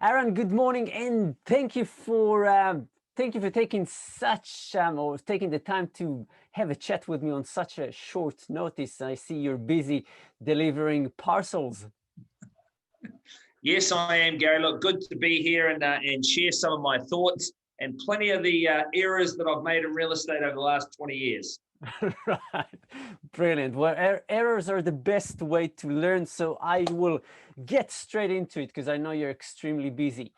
Aaron, good morning, and thank you for taking or taking the time to have a chat with me on such a short notice. I see you're busy delivering parcels. Yes, I am, Gary. Look, good to be here and share some of my thoughts and plenty of the errors that I've made in real estate over the last 20 years. Right, brilliant. Well, errors are the best way to learn, so I will get straight into it because I know you're extremely busy.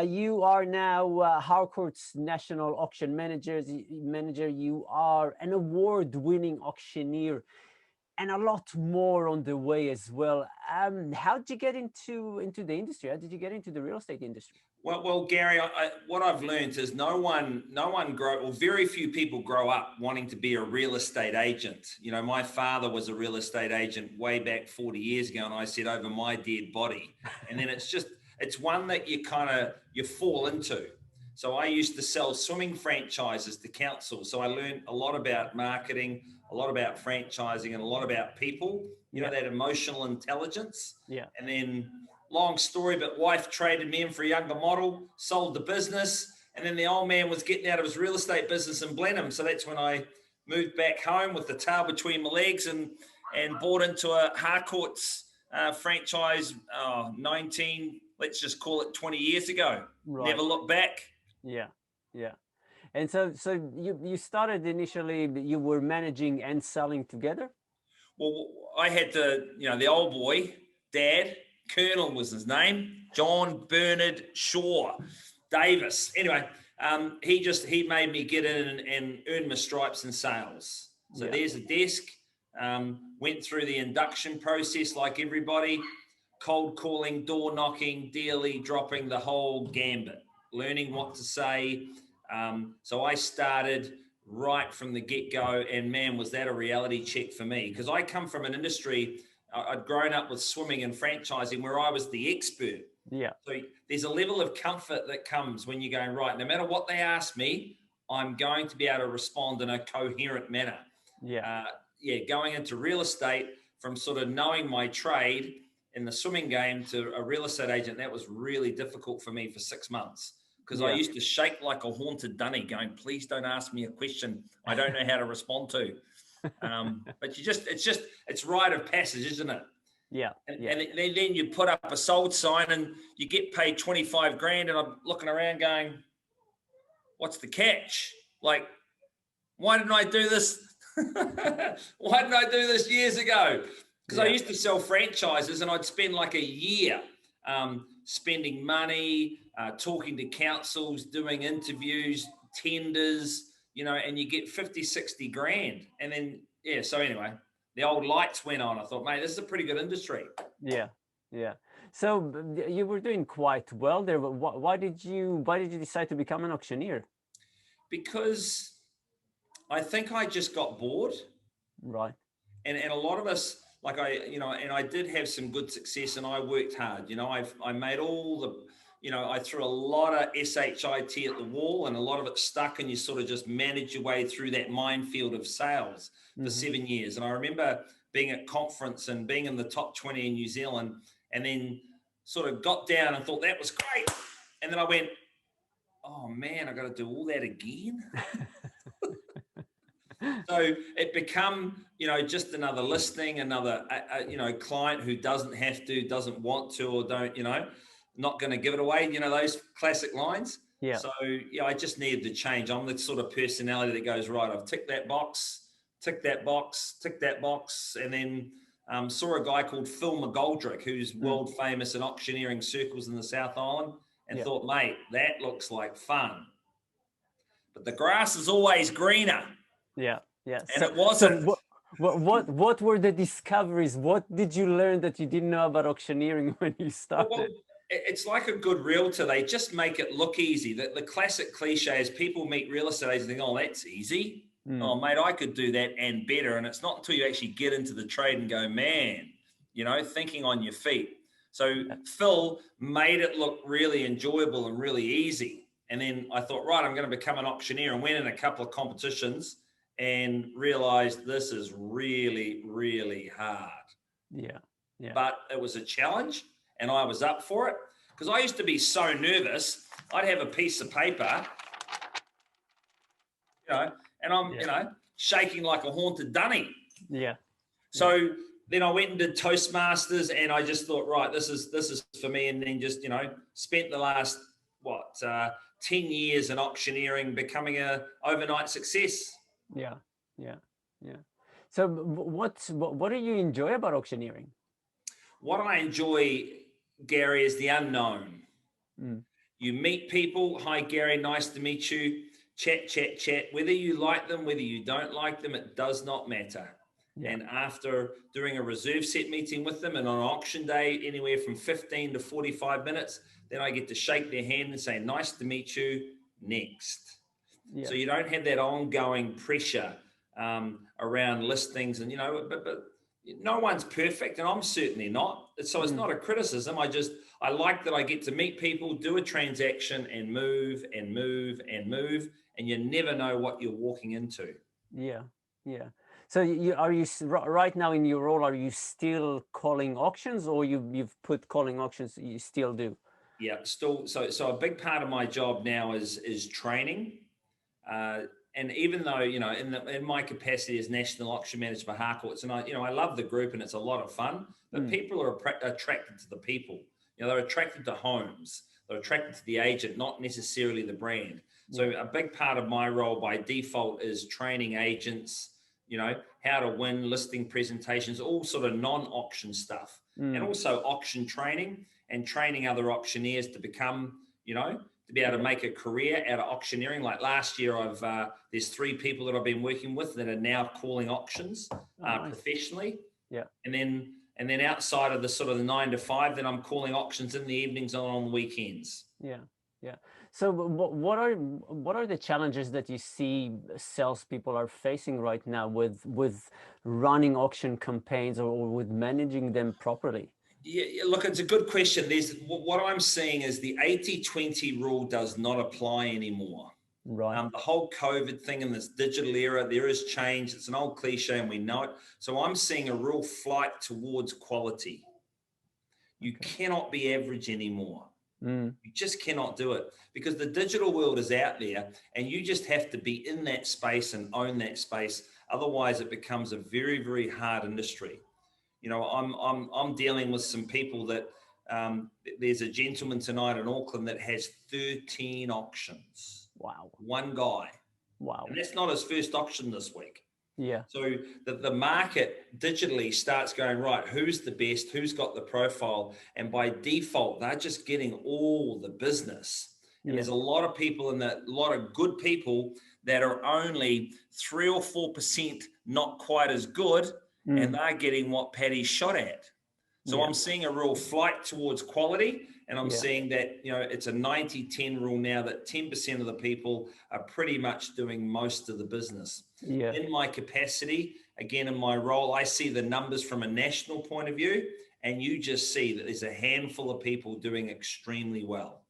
You are now Harcourts National Auction Manager. You are an award-winning auctioneer, and a lot more on the way as well. How did you get into the industry? How did you get into the real estate industry? Well, Gary, what I've learned is very few people grow up wanting to be a real estate agent. You know, my father was a real estate agent way back 40 years ago, and I said, over my dead body. And then it's one that you fall into. So I used to sell swimming franchises to councils. So I learned a lot about marketing, a lot about franchising, and a lot about people, you know, that emotional intelligence. Yeah. And then, long story, but wife traded me in for a younger model, sold the business, and then the old man was getting out of his real estate business in Blenheim. So that's when I moved back home with the tail between my legs and bought into a Harcourts franchise let's just call it 20 years ago. Right. Never looked back. Yeah, yeah. And so you started initially, you were managing and selling together? Well, I had the old boy, Dad, Colonel was his name, John Bernard Shaw Davis. Anyway, he made me get in and earn my stripes in sales. So there's a desk, went through the induction process like everybody, cold calling, door knocking, daily dropping, the whole gambit, learning what to say. So I started right from the get-go, and man, was that a reality check for me, because I come from an industry, I'd grown up with swimming and franchising where I was the expert. Yeah. So there's a level of comfort that comes when you're going, right, no matter what they ask me, I'm going to be able to respond in a coherent manner. Yeah. Going into real estate, from sort of knowing my trade in the swimming game to a real estate agent, that was really difficult for me for 6 months. Because I used to shake like a haunted dunny going, please don't ask me a question I don't know how to respond to. But it's rite of passage, isn't it? Yeah. And then you put up a sold sign and you get paid 25 grand, and I'm looking around going, what's the catch? Like, why didn't I do this? Why didn't I do this years ago? Because I used to sell franchises, and I'd spend like a year spending money, talking to councils, doing interviews, tenders, and you get 50, 60 grand. And then, so anyway, the old lights went on. I thought, mate, this is a pretty good industry. Yeah. Yeah. So you were doing quite well there, but why did you decide to become an auctioneer? Because I think I just got bored. Right. And a lot of us, like I did have some good success, and I worked hard. I made all the, I threw a lot of SHIT at the wall, and a lot of it stuck, and you sort of just manage your way through that minefield of sales for 7 years. And I remember being at conference and being in the top 20 in New Zealand, and then sort of got down and thought that was great. And then I went, oh man, I got to do all that again. So it become, just another listing, another, client who doesn't want to, or don't, not going to give it away, those classic lines. Yeah. So, I just needed to change. I'm the sort of personality that goes, right, I've ticked that box, tick that box, tick that box. And then saw a guy called Phil McGoldrick, who's world famous in auctioneering circles in the South Island, and thought, mate, that looks like fun. But the grass is always greener. Yeah, yeah. And it wasn't. So what were the discoveries? What did you learn that you didn't know about auctioneering when you started? Well, it's like a good realtor. They just make it look easy. The classic cliche is people meet real estate agents and think, oh, that's easy. Oh, mate, I could do that and better. And it's not until you actually get into the trade and go, man, thinking on your feet. So Phil made it look really enjoyable and really easy. And then I thought, right, I'm going to become an auctioneer, and went in a couple of competitions and realized this is really, really hard. Yeah. But it was a challenge, and I was up for it. Because I used to be so nervous, I'd have a piece of paper, and I'm, shaking like a haunted dunny. Yeah. So then I went and did Toastmasters, and I just thought, right, this is for me. And then just, spent the last, 10 years in auctioneering, becoming a overnight success. Yeah. Yeah. Yeah. So what do you enjoy about auctioneering? What I enjoy, Gary, is the unknown. Mm. You meet people. Hi, Gary. Nice to meet you. Chat, chat, chat. Whether you like them, whether you don't like them, it does not matter. Yeah. And after doing a reserve set meeting with them and on auction day, anywhere from 15 to 45 minutes, then I get to shake their hand and say, nice to meet you, next. Yeah. So you don't have that ongoing pressure around listings. And, but no one's perfect, and I'm certainly not. So it's not a criticism. I like that I get to meet people, do a transaction, and move and move and move, and you never know what you're walking into. Yeah. Yeah. So right now in your role, are you still calling auctions, or you've put calling auctions, you still do? Yeah, still. So a big part of my job now is training. And even though, in my capacity as national auction manager for Harcourts, and I love the group and it's a lot of fun, but people are attracted to the people. They're attracted to homes. They're attracted to the agent, not necessarily the brand. So a big part of my role by default is training agents, how to win, listing presentations, all sort of non-auction stuff, and also auction training and training other auctioneers to become, to be able to make a career out of auctioneering. Like last year, there's 3 people that I've been working with that are now calling auctions professionally. Yeah. And then outside of the sort of the 9 to 5, then I'm calling auctions in the evenings and on weekends. Yeah. Yeah. So what are the challenges that you see salespeople are facing right now with running auction campaigns or with managing them properly? Yeah, look, it's a good question. What I'm seeing is the 80-20 rule does not apply anymore. Right. The whole COVID thing in this digital era, there is change. It's an old cliche and we know it. So I'm seeing a real flight towards quality. You cannot be average anymore. You just cannot do it, because the digital world is out there and you just have to be in that space and own that space. Otherwise it becomes a very, very hard industry. I'm dealing with some people that there's a gentleman tonight in Auckland that has 13 auctions. Wow. One guy. Wow. And that's not his first auction this week. Yeah. So the market digitally starts going, right, who's the best, who's got the profile? And by default, they're just getting all the business. And there's a lot of people a lot of good people that are only 3 or 4% not quite as good, and they're getting what Paddy's shot at. So I'm seeing a real flight towards quality, and I'm seeing that, it's a 90-10 rule now, that 10% of the people are pretty much doing most of the business. Yeah. In my capacity, again, in my role, I see the numbers from a national point of view, and you just see that there's a handful of people doing extremely well.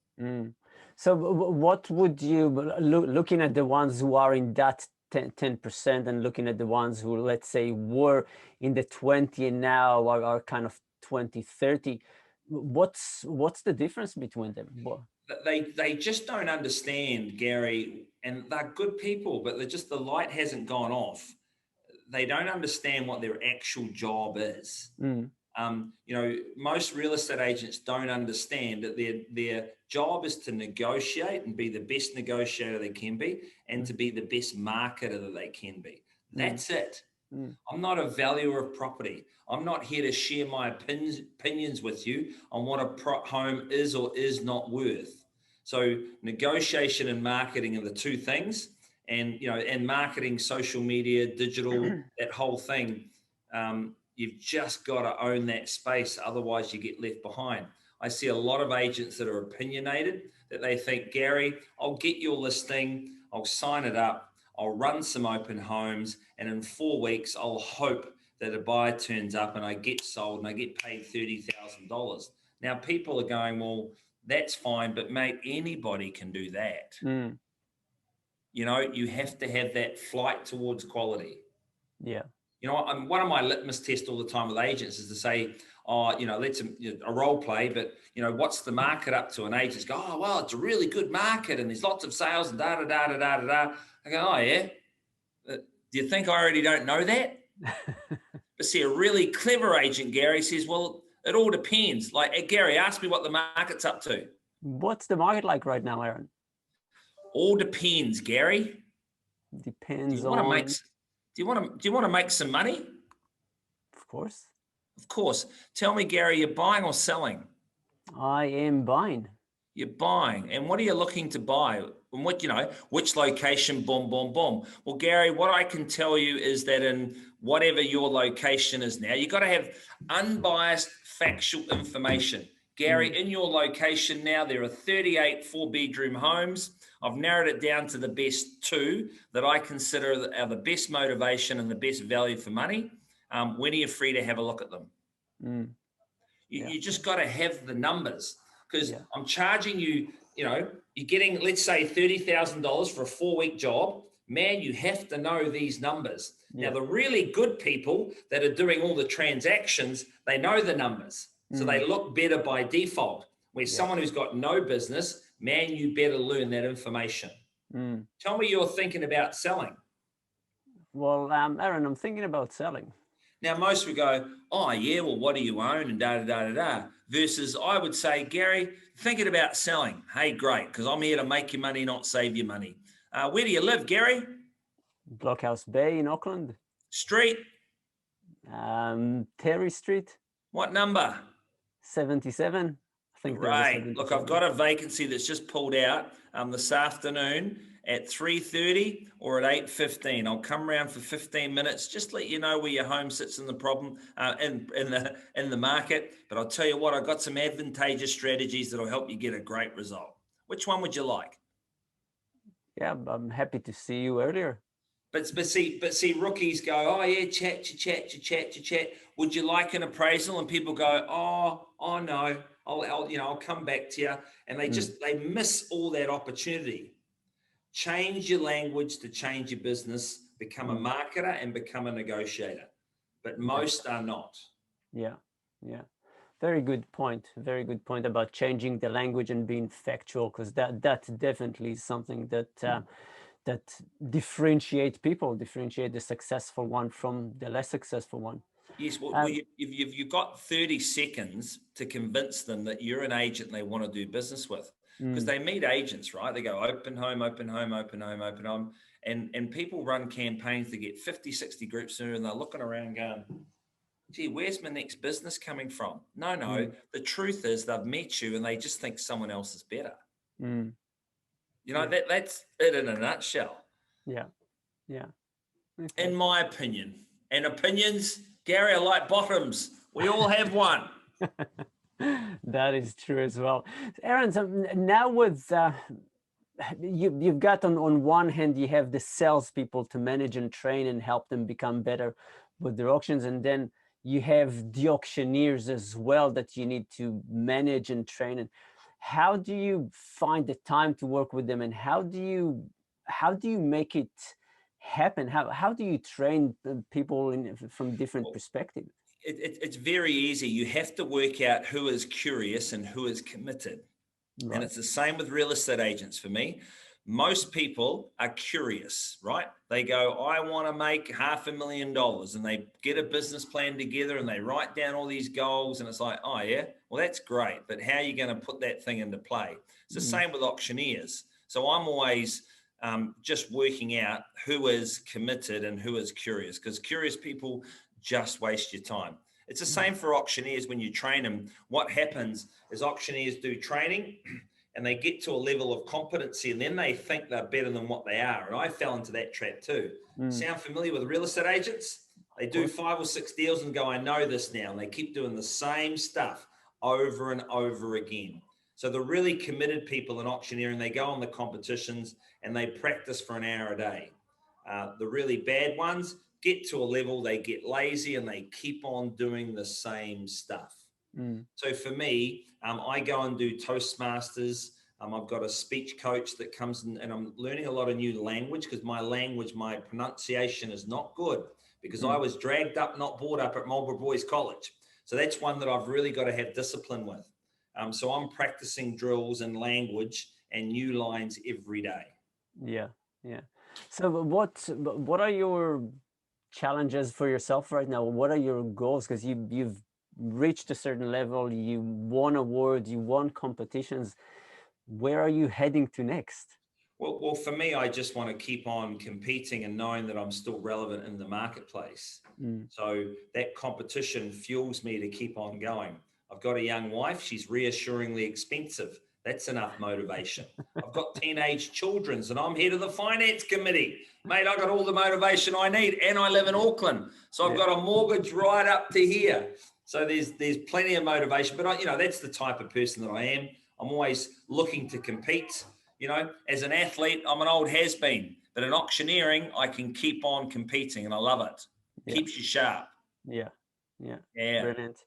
So what would you, looking at the ones who are in that 10% and looking at the ones who, let's say, were in the 20 and now are kind of 20, 30, what's the difference between them? They just don't understand, Gary, and they're good people, but the light hasn't gone off. They don't understand what their actual job is. Most real estate agents don't understand that their job is to negotiate and be the best negotiator they can be, and to be the best marketer that they can be. That's it. I'm not a valuer of property. I'm not here to share my opinions with you on what a home is or is not worth. So negotiation and marketing are the two things, and and marketing, social media, digital, that whole thing. You've just got to own that space, otherwise you get left behind. I see a lot of agents that are opinionated, that they think, Gary, I'll get your listing, I'll sign it up, I'll run some open homes, and in 4 weeks, I'll hope that a buyer turns up and I get sold and I get paid $30,000. Now, people are going, well, that's fine, but mate, anybody can do that. You have to have that flight towards quality. Yeah. You know, one of my litmus tests all the time with agents is to say, oh, you know, let's a role play, but you know, what's the market up to? And agents go, oh, well, it's a really good market and there's lots of sales and da da da da da da. I go, oh yeah. Do you think I already don't know that? But see, a really clever agent, Gary, says, well, it all depends. Like, hey, Gary, ask me what the market's up to. What's the market like right now, Aaron? All depends, Gary. Depends Do on. you want to make some money? Of course. Of course. Tell me, Gary, you're buying or selling? I am buying. You're buying. And what are you looking to buy? And what, you know, which location, boom, boom, boom. Well, Gary, what I can tell you is that in whatever your location is now, you've got to have unbiased factual information. Gary, in your location now, there are 38 four-bedroom homes. I've narrowed it down to the best 2 that I consider are the best motivation and the best value for money. When are you free to have a look at them? You just got to have the numbers, because I'm charging you, you know, you're getting, let's say, $30,000 for a 4-week job. Man, you have to know these numbers. Now, the really good people that are doing all the transactions, they know the numbers. So they look better by default. Where someone who's got no business, man, you better learn that information. Tell me you're thinking about selling. Well, Aaron, I'm thinking about selling. Now, most would go, oh, yeah, well, what do you own? And da-da-da-da-da. Versus I would say, Gary, thinking about selling. Hey, great, because I'm here to make you money, not save you money. Where do you live, Gary? Blockhouse Bay in Auckland. Street? Terry Street. What number? 77. I think. Great. Look, I've got a vacancy that's just pulled out this afternoon at 3:30 or at 8:15. I'll come around for 15 minutes, just let you know where your home sits in the problem in the market. But I'll tell you what, I've got some advantageous strategies that'll help you get a great result. Which one would you like? Yeah, I'm happy to see you earlier. But see, rookies go, oh yeah, chat. Would you like an appraisal? And people go, oh no, I'll come back to you. And they miss all that opportunity. Change your language to change your business, become a marketer and become a negotiator. But most are not. Yeah. Very good point. Very good point about changing the language and being factual, because that definitely is something that differentiate people, differentiate the successful one from the less successful one. Yes, well, you've got 30 seconds to convince them that you're an agent they want to do business with, because they meet agents, right? They go open home, and people run campaigns to get 50, 60 groups through, and they're looking around going, gee, where's my next business coming from? No. The truth is they've met you and they just think someone else is better. You know, that's it in a nutshell. Yeah. Okay. In my opinion. And opinions, Gary, are like bottoms. We all have one. That is true as well. Aaron, so now with you've got on one hand, you have the salespeople to manage and train and help them become better with their auctions. And then you have the auctioneers as well that you need to manage and train. And how do you find the time to work with them, and how do you make it happen? How do you train people from different perspectives? It's very easy. You have to work out who is curious and who is committed. Right. And it's the same with real estate agents for me. Most people are curious, right? They go, I want to make $500,000, and they get a business plan together and they write down all these goals, and it's like, oh yeah, well, that's great, but how are you going to put that thing into play? It's the same with auctioneers. So I'm always just working out who is committed and who is curious, because curious people just waste your time. It's the same for auctioneers. When you train them, what happens is auctioneers do training and they get to a level of competency, and then they think they're better than what they are. And I fell into that trap too. Sound familiar with real estate agents? They do 5 or 6 deals and go, I know this now. And they keep doing the same stuff over and over again. So the really committed people in auctioneering, they go on the competitions and they practice for an hour a day. The really bad ones get to a level, they get lazy and they keep on doing the same stuff. So for me, I go and do Toastmasters. I've got a speech coach that comes in, and I'm learning a lot of new language, because my pronunciation is not good, because I was dragged up, not brought up at Marlborough Boys College. So that's one that I've really got to have discipline with. So I'm practicing drills and language and new lines every day. Yeah, yeah. So what are your challenges for yourself right now? What are your goals? Because you've reached a certain level, you won awards, you won competitions. Where are you heading to next? Well, for me, I just want to keep on competing and knowing that I'm still relevant in the marketplace. So that competition fuels me to keep on going. I've got a young wife. She's reassuringly expensive. That's enough motivation. I've got teenage children and I'm head of the finance committee. Mate, I got all the motivation I need and I live in Auckland. So I've got a mortgage right up to here. So there's plenty of motivation, but that's the type of person that I am. I'm always looking to compete. As an athlete, I'm an old has-been, but in auctioneering, I can keep on competing and I love it. Keeps you sharp. Yeah. Yeah. Brilliant.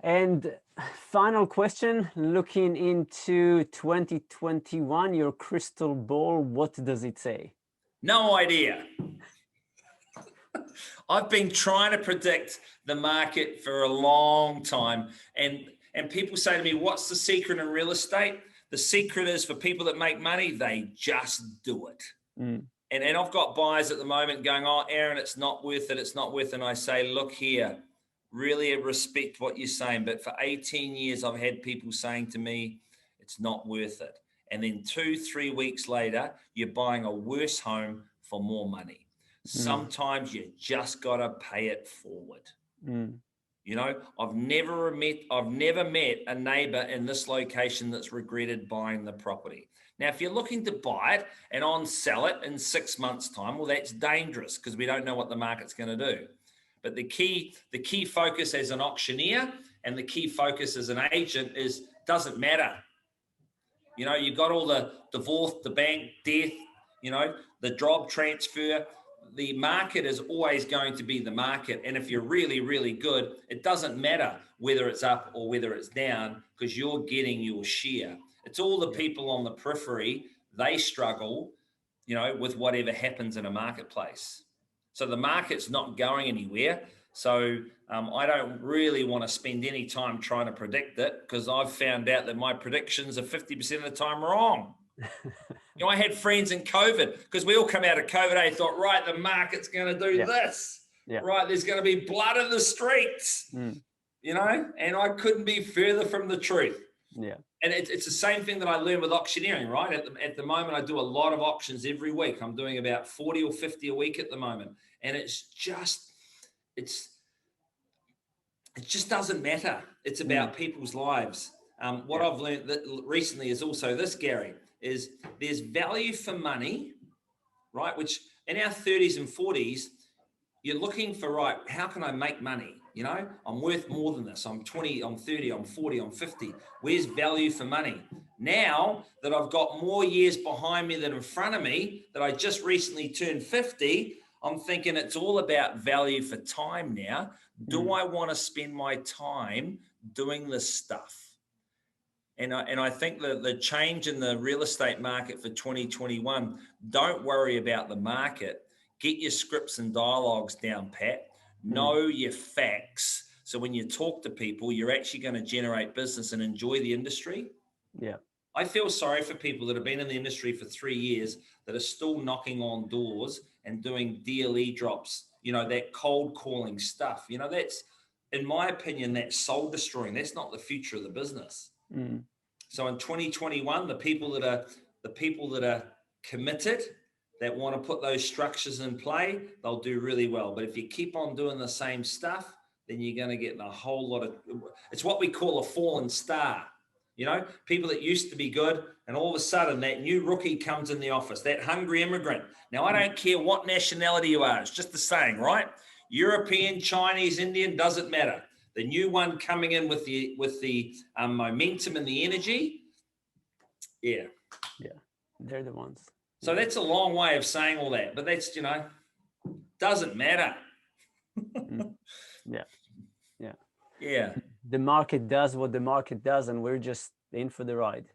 And final question, looking into 2021, your crystal ball, what does it say? No idea. I've been trying to predict the market for a long time. And people say to me, what's the secret in real estate? The secret is for people that make money, they just do it. And I've got buyers at the moment going, oh, Aaron, it's not worth it. It's not worth it. And I say, look here, really respect what you're saying. But for 18 years, I've had people saying to me, it's not worth it. And then 2-3 weeks later, you're buying a worse home for more money. Sometimes you just got to pay it forward. I've never met a neighbor in this location that's regretted buying the property. Now, if you're looking to buy it and on sell it in 6 months' time, well, that's dangerous because we don't know what the market's going to do. But the key focus as an auctioneer and the key focus as an agent is doesn't matter. You've got all the divorce, the bank, death, the job transfer. The market is always going to be the market. And if you're really, really good, it doesn't matter whether it's up or whether it's down because you're getting your share. It's all the people on the periphery, they struggle, with whatever happens in a marketplace. So the market's not going anywhere. So I don't really want to spend any time trying to predict it because I've found out that my predictions are 50% of the time wrong. I had friends in COVID because we all come out of COVID. I thought, right, the market's going to do this. Right, there's going to be blood in the streets, and I couldn't be further from the truth. Yeah. And it's the same thing that I learned with auctioneering, right? At the moment, I do a lot of auctions every week. I'm doing about 40 or 50 a week at the moment. And it just doesn't matter. It's about people's lives. What I've learned that recently is also this, Gary, is there's value for money, right? Which in our 30s and 40s, you're looking for, right, how can I make money? I'm worth more than this. I'm 20, I'm 30, I'm 40, I'm 50. Where's value for money? Now that I've got more years behind me than in front of me, that I just recently turned 50, I'm thinking it's all about value for time now. Do I want to spend my time doing this stuff? And I think that the change in the real estate market for 2021, don't worry about the market. Get your scripts and dialogues down, Pat. Know your facts. So when you talk to people, you're actually going to generate business and enjoy the industry. Yeah. I feel sorry for people that have been in the industry for 3 years that are still knocking on doors and doing DLE drops, that cold calling stuff. That's, in my opinion, that's soul destroying. That's not the future of the business. So in 2021, the people that are committed, that want to put those structures in play, they'll do really well. But if you keep on doing the same stuff, then you're going to get a whole lot of, it's what we call a fallen star. People that used to be good, and all of a sudden that new rookie comes in the office, that hungry immigrant. Now, I don't care what nationality you are. It's just the saying, right? European, Chinese, Indian, doesn't matter. The new one coming in with the momentum and the energy. Yeah. Yeah. They're the ones. So that's a long way of saying all that, but that's, doesn't matter. Yeah. Yeah. Yeah. The market does what the market does, and we're just in for the ride.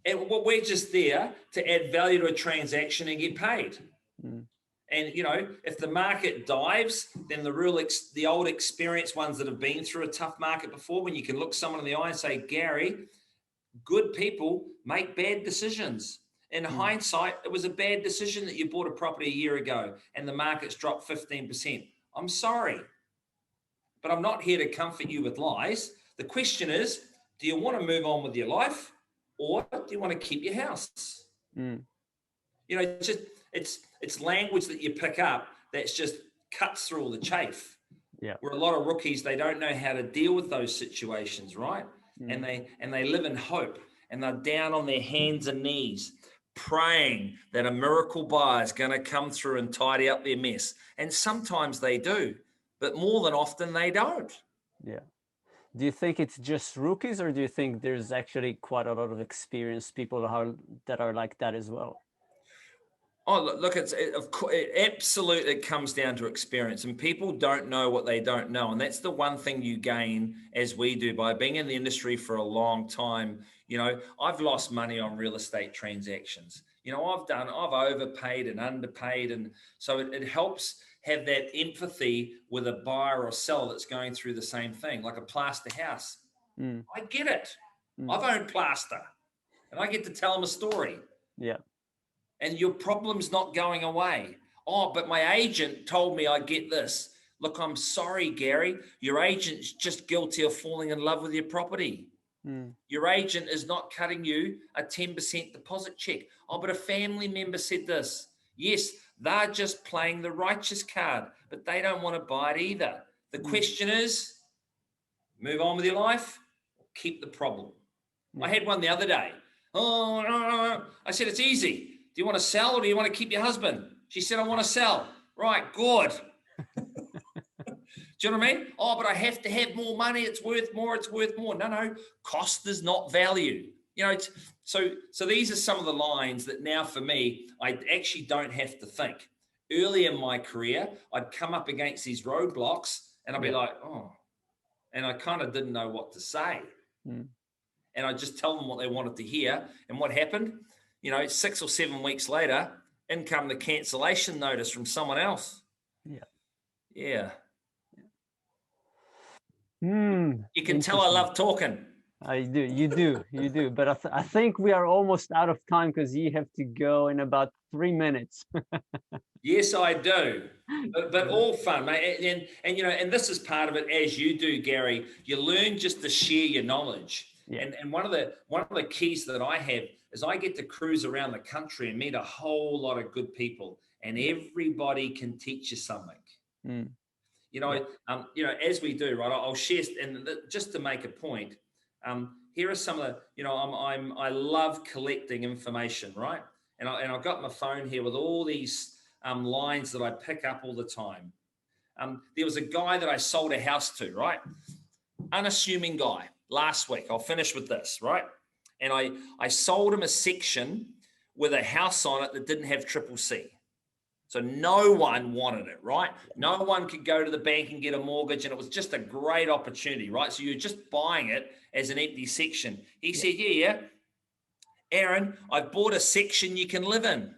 And we're just there to add value to a transaction and get paid. And, you know, if the market dives, then the old experienced ones that have been through a tough market before, when you can look someone in the eye and say, Gary, good people make bad decisions. In hindsight, it was a bad decision that you bought a property a year ago and the market's dropped 15%. I'm sorry, but I'm not here to comfort you with lies. The question is, do you want to move on with your life, or do you want to keep your house? You know, it's language that you pick up that's just cuts through all the chafe. Yeah. Where a lot of rookies, they don't know how to deal with those situations, right? And they live in hope, and they're down on their hands and knees praying that a miracle buyer is going to come through and tidy up their mess. And sometimes they do, but more than often they don't. Yeah. Do you think it's just rookies, or do you think there's actually quite a lot of experienced people that are like that as well? Oh, look, it absolutely comes down to experience, and people don't know what they don't know. And that's the one thing you gain, as we do, by being in the industry for a long time. You know, I've lost money on real estate transactions. You know, I've overpaid and underpaid. And so it helps have that empathy with a buyer or seller that's going through the same thing, like a plaster house. I get it. I've owned plaster, and I get to tell them a story. Yeah. And your problem's not going away. Oh, but my agent told me I get this. Look, I'm sorry, Gary. Your agent's just guilty of falling in love with your property. Your agent is not cutting you a 10% deposit check. Oh, but a family member said this. Yes, they're just playing the righteous card, but they don't want to buy it either. The question is, move on with your life or keep the problem. I had one the other day. Oh, no. I said, it's easy. Do you want to sell, or do you want to keep your husband? She said, I want to sell. Right, good. Do you know what I mean? Oh, but I have to have more money. It's worth more. It's worth more. No. Cost is not value. You know, so these are some of the lines that now for me, I actually don't have to think. Early in my career, I'd come up against these roadblocks and I'd be like, oh, and I kind of didn't know what to say. And I just tell them what they wanted to hear. And what happened? You know, 6 or 7 weeks later, in come the cancellation notice from someone else. Yeah. You can tell I love talking. I do. You do. But I think we are almost out of time, because you have to go in about 3 minutes. Yes, I do. But all fun, mate. And you know, and this is part of it, as you do, Gary. You learn just to share your knowledge. And one of the keys that I have is I get to cruise around the country and meet a whole lot of good people, and everybody can teach you something. You know, as we do, right? I'll share, and just to make a point, here are some of the, you know, I love collecting information, right? And I've got my phone here with all these lines that I pick up all the time. There was a guy that I sold a house to, right? Unassuming guy. Last week, I'll finish with this, right? And I sold him a section with a house on it that didn't have triple C. So no one wanted it, right? No one could go to the bank and get a mortgage, and it was just a great opportunity, right? So you're just buying it as an empty section. He said, yeah, Aaron, I've bought a section you can live in.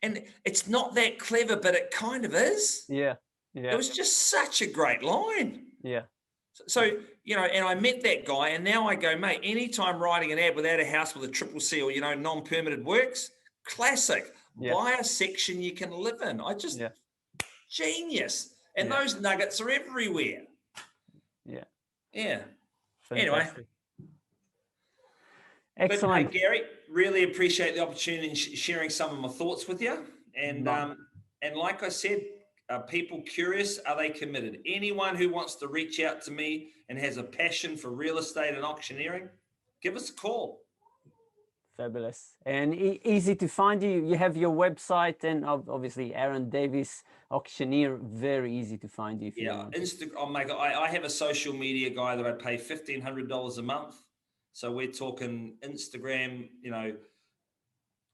And it's not that clever, but it kind of is. Yeah. It was just such a great line. Yeah. So, you know, and I met that guy, and now I go, mate, anytime writing an ad without a house with a triple C or, you know, non-permitted works, classic. Buy a section you can live in. Genius. And those nuggets are everywhere. Yeah. Fantastic. Anyway. Excellent. But, hey, Gary, really appreciate the opportunity in sharing some of my thoughts with you. And like I said, are people curious? Are they committed? Anyone who wants to reach out to me and has a passion for real estate and auctioneering, give us a call. Fabulous. And easy to find you. You have your website, and obviously Aaron Davis Auctioneer, very easy to find you. Instagram. I have a social media guy that I pay $1,500 a month. So we're talking Instagram, you know, I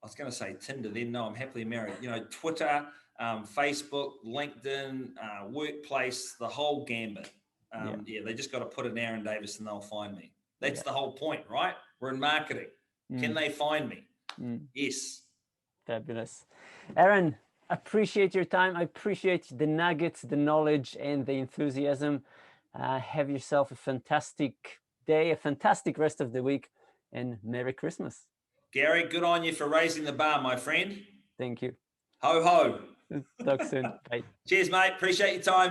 was going to say Tinder then. No, I'm happily married. You know, Twitter, Facebook, LinkedIn, Workplace, the whole gambit. They just got to put in Aaron Davis and they'll find me. That's the whole point, right? We're in marketing. Can they find me? Yes. Fabulous. Aaron, appreciate your time. I appreciate the nuggets, the knowledge, and the enthusiasm. Have yourself a fantastic day, a fantastic rest of the week, and Merry Christmas. Gary, good on you for raising the bar, my friend. Thank you. Ho, ho. Talk soon. Bye. Cheers, mate. Appreciate your time.